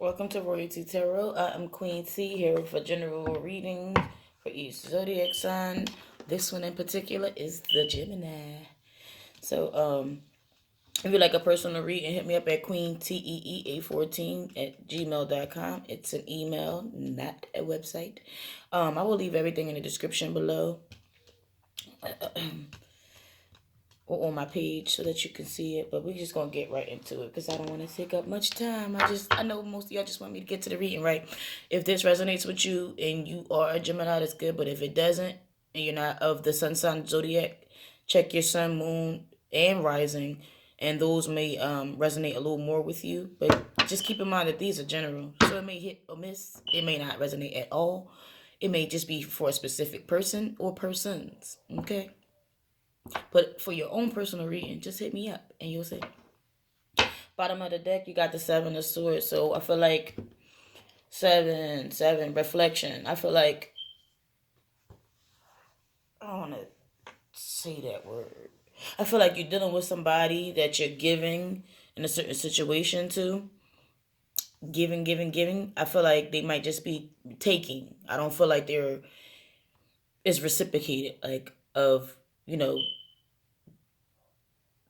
Welcome to Royalty Tarot. I am Queen T here for general reading for each zodiac sign. This one in particular is the Gemini. So, if you'd like a personal reading, hit me up at queenteea14 at gmail.com. It's an email, not a website. I will leave everything in the description below or on my page so that you can see it, but we're just gonna get right into it because I don't want to take up much time. I know most of y'all just want me to get to the reading, right? If this resonates with you and you are a Gemini, that's good. But if it doesn't and you're not of the sun sign zodiac, check your sun, moon, and rising, and those may resonate a little more with you. But just keep in mind that these are general, so it may hit or miss. It may not resonate at all. It may just be for a specific person or persons. Okay. But for your own personal reading, just hit me up and you'll see. Bottom of the deck, you got the Seven of Swords. So I feel like seven, reflection. I feel like, I don't want to say that word. I feel like you're dealing with somebody that you're giving in a certain situation to. Giving. I feel like they might just be taking. I don't feel like it's reciprocated, like, of,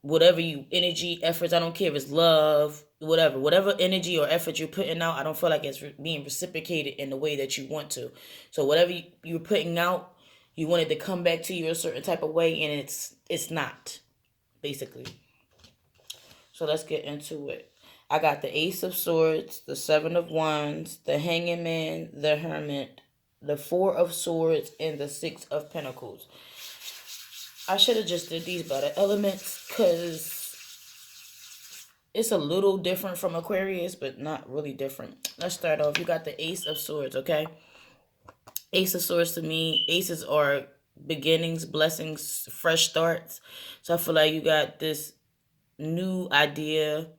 whatever you energy efforts. I don't care if it's love, whatever energy or effort you're putting out. I don't feel like it's being reciprocated in the way that you want to. So whatever you're putting out, you want it to come back to you a certain type of way, and it's not, basically. So let's get into it. I got the Ace of Swords, the Seven of Wands, the Hanging Man, the Hermit, the Four of Swords, and the Six of Pentacles. I should have just did these by the elements because it's a little different from Aquarius, but not really different. Let's start off. You got the Ace of Swords, okay? Ace of Swords, to me, aces are beginnings, blessings, fresh starts. So I feel like you got this new idea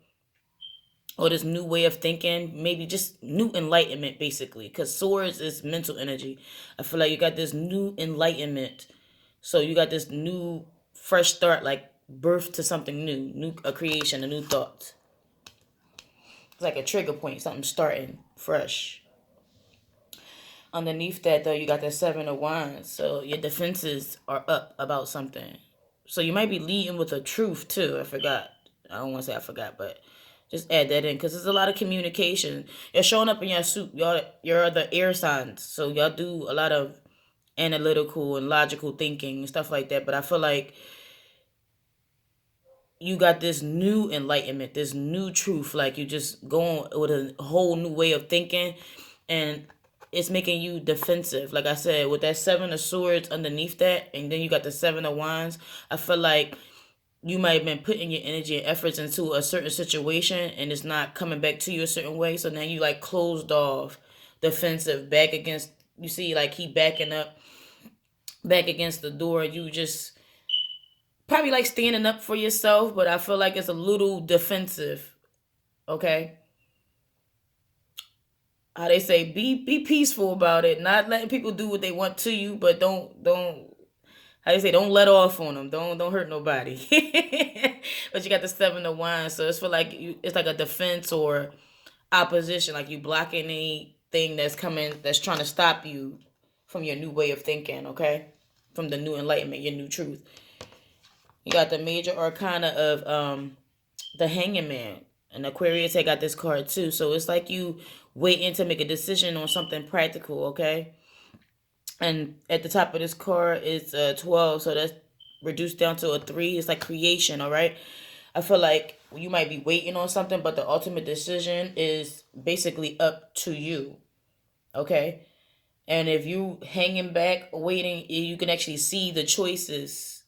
or this new way of thinking, maybe just new enlightenment, basically, because swords is mental energy. I feel like you got this new enlightenment. So you got this new fresh start, like birth to something new, a creation, a new thought. It's like a trigger point, something starting fresh. Underneath that, though, you got the Seven of Wands. So your defenses are up about something. So you might be leading with a truth, too. I forgot. I don't want to say I forgot, but just add that in because there's a lot of communication. You're showing up in your suit. You're the air signs. So y'all do a lot of analytical and logical thinking and stuff like that. But I feel like you got this new enlightenment, this new truth. Like you just going with a whole new way of thinking, and it's making you defensive. Like I said, with that Seven of Swords underneath that, and then you got the Seven of Wands. I feel like you might have been putting your energy and efforts into a certain situation, and it's not coming back to you a certain way. So now you like closed off, defensive, back against. You see, like he backing up, back against the door. You just probably like standing up for yourself, but I feel like it's a little defensive. Okay, how they say, be peaceful about it, not letting people do what they want to you, but don't how they say, don't let off on them, don't hurt nobody. But you got the Seven of Wands, so it's for like it's like a defense or opposition, like you blocking anything that's coming, that's trying to stop you from your new way of thinking. Okay, from the new enlightenment, your new truth. You got the major arcana of the Hanging Man. And Aquarius, I got this card too. So it's like you waiting to make a decision on something practical, okay? And at the top of this card is 12, so that's reduced down to a 3. It's like creation, all right? I feel like you might be waiting on something, but the ultimate decision is basically up to you, okay? And if you hanging back, waiting, you can actually see the choices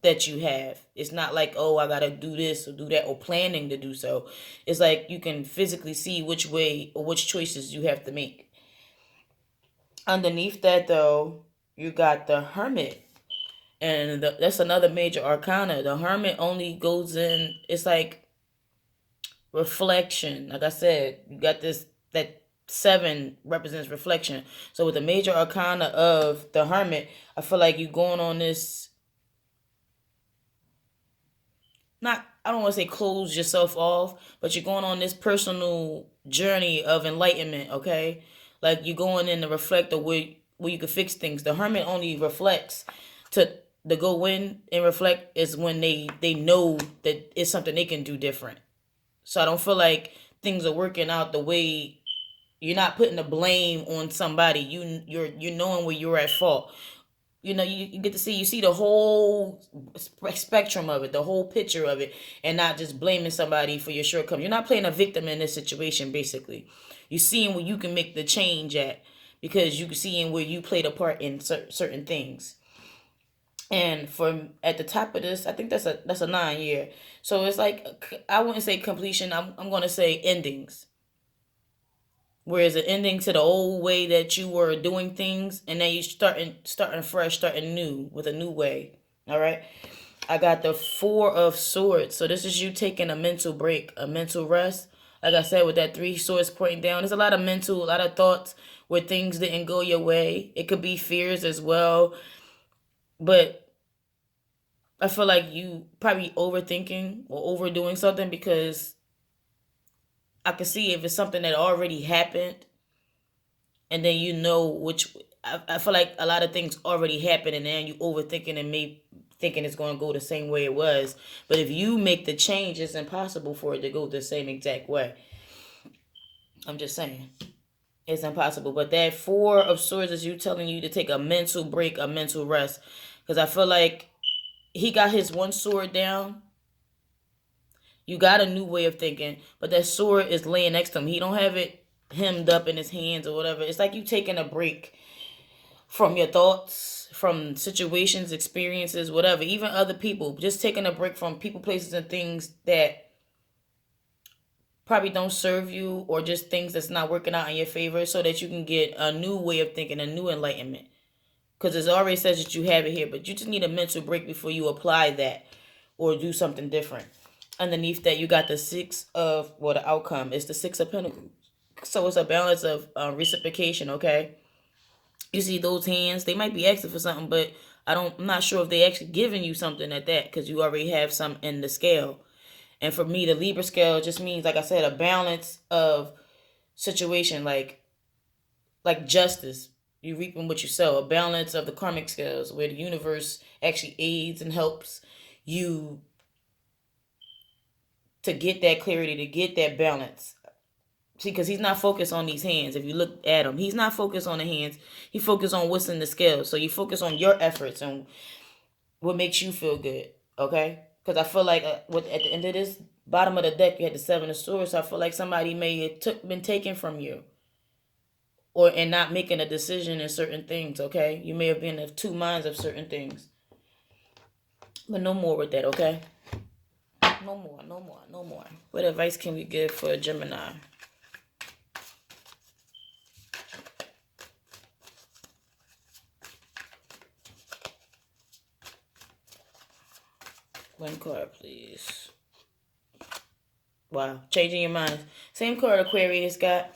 that you have. It's not like, oh, I gotta do this or do that or planning to do so. It's like you can physically see which way or which choices you have to make. Underneath that, though, you got the Hermit. And that's another major arcana. The Hermit only goes in, it's like reflection. Like I said, you got that 7 represents reflection. So with the major arcana of the Hermit, I feel like you're going on this, not, I don't want to say close yourself off, but you're going on this personal journey of enlightenment, okay? Like you're going in to reflect the way where you can fix things. The hermit only reflects to go in and reflect is when they know that it's something they can do different. So I don't feel like things are working out the way you're not putting the blame on somebody. You're knowing where you're at fault. You get to see, you see the whole spectrum of it, the whole picture of it, and not just blaming somebody for your shortcomings. You're not playing a victim in this situation. Basically, you're seeing where you can make the change at, because you can see in where you played a part in certain things. And for at the top of this, I think that's a 9 year. So it's like, I wouldn't say completion. I'm gonna say endings. Whereas an ending to the old way that you were doing things, and then you starting fresh, starting new with a new way. All right. I got the Four of Swords. So this is you taking a mental break, a mental rest. Like I said, with that Three Swords pointing down, there's a lot of mental, a lot of thoughts where things didn't go your way. It could be fears as well, but I feel like you probably overthinking or overdoing something, because I can see if it's something that already happened, and then which I feel like a lot of things already happened, and then you overthinking and maybe thinking it's going to go the same way it was. But if you make the change, it's impossible for it to go the same exact way. I'm just saying. It's impossible. But that Four of Swords is you telling you to take a mental break, a mental rest. Because I feel like he got his one sword down. You got a new way of thinking, but that sword is laying next to him. He don't have it hemmed up in his hands or whatever. It's like you taking a break from your thoughts, from situations, experiences, whatever, even other people. Just taking a break from people, places, and things that probably don't serve you, or just things that's not working out in your favor, so that you can get a new way of thinking, a new enlightenment. Because it already says that you have it here, but you just need a mental break before you apply that or do something different. Underneath that, you got the the outcome is the Six of Pentacles. So it's a balance of reciprocation, okay? You see those hands, they might be asking for something, but I'm not sure if they actually giving you something at that, because you already have some in the scale. And for me, the Libra scale just means, like I said, a balance of situation, like justice. You reaping what you sow. A balance of the karmic scales, where the universe actually aids and helps you to get that clarity, to get that balance. See, because he's not focused on these hands. If you look at him, he's not focused on the hands. He focused on what's in the scales. So you focus on your efforts and what makes you feel good, okay? Because I feel like at the end of this bottom of the deck, you had the Seven of Swords. So I feel like somebody may have been taken from you, and not making a decision in certain things, okay? You may have been of two minds of certain things. But no more with that, okay? No more, no more, no more. What advice can we give for a Gemini? One card, please. Wow, changing your mind. Same card Aquarius got.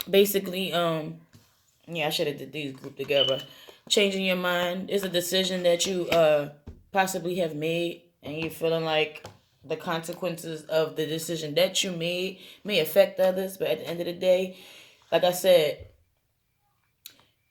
Basically, yeah, I should have did these grouped together. Changing your mind is a decision that you possibly have made, and you're feeling like the consequences of the decision that you made may affect others, but at the end of the day, like I said,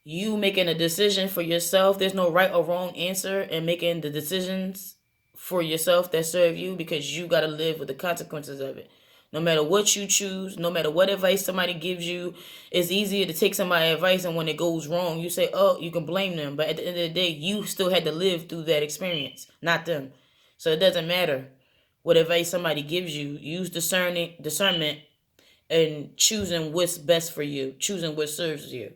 you making a decision for yourself. There's no right or wrong answer in making the decisions for yourself that serve you, because you got to live with the consequences of it. No matter what you choose, no matter what advice somebody gives you, it's easier to take somebody's advice, and when it goes wrong, you say, oh, you can blame them. But at the end of the day, you still had to live through that experience, not them. So it doesn't matter what advice somebody gives you. Use discernment and choosing what's best for you, choosing what serves you.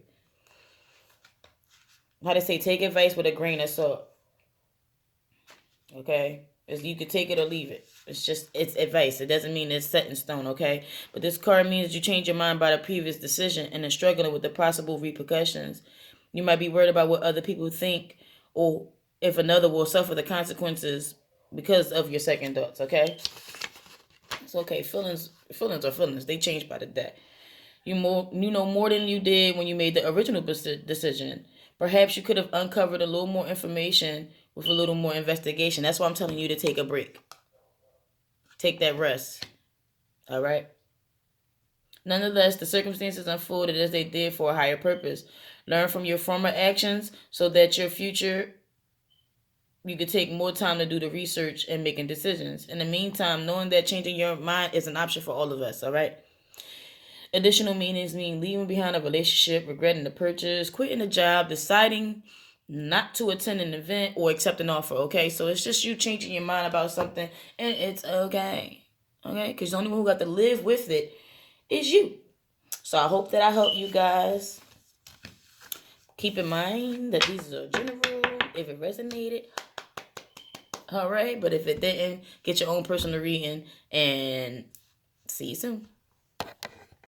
How to say, take advice with a grain of salt. Okay? You could take it or leave it. It's advice. It doesn't mean it's set in stone, okay? But this card means you change your mind by the previous decision and are struggling with the possible repercussions. You might be worried about what other people think, or if another will suffer the consequences because of your second thoughts, okay? It's okay. Feelings are feelings. They change by the day. You know more than you did when you made the original decision. Perhaps you could have uncovered a little more information with a little more investigation. That's why I'm telling you to take a break. Take that rest. All right. Nonetheless, the circumstances unfolded as they did for a higher purpose. Learn from your former actions so that your future you could take more time to do the research and making decisions. In the meantime, knowing that changing your mind is an option for all of us, all right? Additional meanings mean leaving behind a relationship, regretting the purchase, quitting a job, deciding not to attend an event, or accept an offer, okay? So it's just you changing your mind about something, and it's okay, okay? Because the only one who got to live with it is you. So I hope that I help you guys. Keep in mind that these are general. If it resonated, all right. But if it didn't, get your own personal reading and see you soon.